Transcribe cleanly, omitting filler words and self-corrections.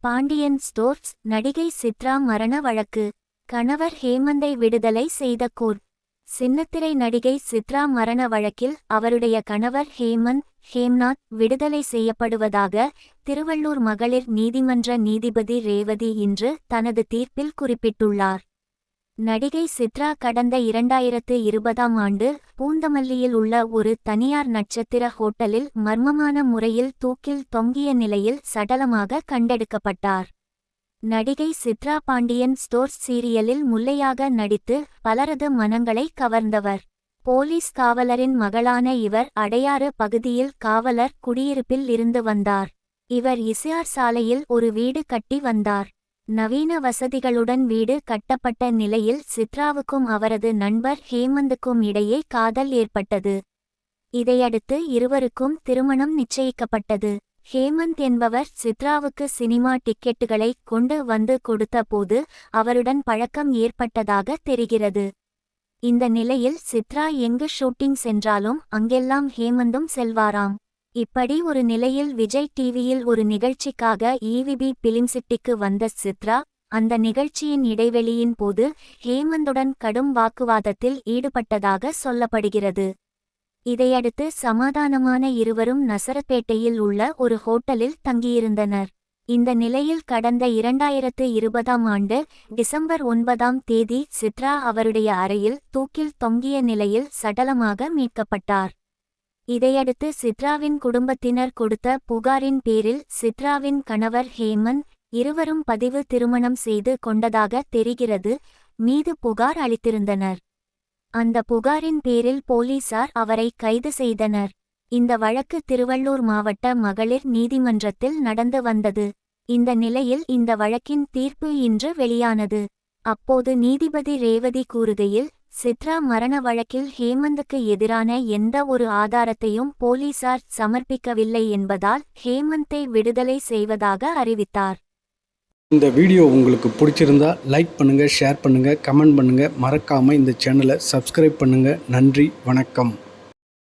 Pandian stores நடிகை சித்ரா மரண வழக்கு. கணவர் ஹேமந்தை விடுதலை செய்த கோர்ட். சின்னத்திரை நடிகை சித்ரா மரண வழக்கில் அவருடைய கணவர் ஹேம்நாத் விடுதலை செய்யப்படுவதாக திருவள்ளூர் மகளிர் நீதிமன்ற நீதிபதி ரேவதி இன்று தனது தீர்ப்பில் குறிப்பிட்டுள்ளார். நடிகை சித்ரா கடந்த 2020ஆம் ஆண்டு பூந்தமல்லியில் உள்ள ஒரு தனியார் நட்சத்திர ஹோட்டலில் மர்மமான முறையில் தூக்கில் தொங்கிய நிலையில் சடலமாக கண்டெடுக்கப்பட்டார். நடிகை சித்ரா பாண்டியன் ஸ்டோர்ஸ் சீரியலில் முல்லையாக நடித்து பலரது மனங்களை கவர்ந்தவர். போலீஸ் காவலரின் மகளான இவர் அடையாறு பகுதியில் காவலர் குடியிருப்பில் இருந்து வந்தார். இவர் இசிஆர் சாலையில் ஒரு வீடு கட்டி வந்தார். நவீன வசதிகளுடன் வீடு கட்டப்பட்ட நிலையில் சித்ராவுக்கும் அவரது நண்பர் ஹேமந்துக்கும் இடையே காதல் ஏற்பட்டது. இதையடுத்து இருவருக்கும் திருமணம் நிச்சயிக்கப்பட்டது. ஹேமந்த் என்பவர் சித்ராவுக்கு சினிமா டிக்கெட்டுகளை கொண்டு வந்து கொடுத்த போது அவருடன் பழக்கம் ஏற்பட்டதாக தெரிகிறது. இந்த நிலையில் சித்ரா எங்கு ஷூட்டிங் சென்றாலும் அங்கெல்லாம் ஹேமந்தும் செல்வாராம். இப்படி ஒரு நிலையில் விஜய் டிவியில் ஒரு நிகழ்ச்சிக்காக EVB பிலிம்சிட்டிக்கு வந்த சித்ரா அந்த நிகழ்ச்சியின் இடைவெளியின் போது ஹேமந்துடன் கடும் வாக்குவாதத்தில் ஈடுபட்டதாக சொல்லப்படுகிறது. இதையடுத்து சமாதானமான இருவரும் நசரப்பேட்டையில் உள்ள ஒரு ஹோட்டலில் தங்கியிருந்தனர். இந்த நிலையில் கடந்த 2020ஆம் ஆண்டு டிசம்பர் 9ஆம் தேதி சித்ரா அவருடைய அறையில் தூக்கில் தொங்கிய நிலையில் சடலமாக மீட்கப்பட்டார். இதையடுத்து சித்ராவின் குடும்பத்தினர் கொடுத்த புகாரின் பேரில் சித்ராவின் கணவர் ஹேமந்த் இருவரும் பதிவு திருமணம் செய்து கொண்டதாக தெரிகிறது மீது புகார் அளித்திருந்தனர். அந்த புகாரின் பேரில் போலீசார் அவரை கைது செய்தனர். இந்த வழக்கு திருவள்ளூர் மாவட்ட மகளிர் நீதிமன்றத்தில் நடந்து வந்தது. இந்த நிலையில் இந்த வழக்கின் தீர்ப்பு இன்று வெளியானது. அப்போது நீதிபதி ரேவதி கூறுகையில், சித்ரா மரண வழக்கில் ஹேமந்துக்கு எதிரான எந்த ஒரு ஆதாரத்தையும் போலீசார் சமர்ப்பிக்கவில்லை என்பதால் ஹேமந்தை விடுதலை செய்வதாக அறிவித்தார். இந்த வீடியோ உங்களுக்கு பிடிச்சிருந்தா லைக் பண்ணுங்க, ஷேர் பண்ணுங்க, கமெண்ட் பண்ணுங்க. மறக்காம இந்த சேனலை சப்ஸ்கிரைப் பண்ணுங்க. நன்றி, வணக்கம்.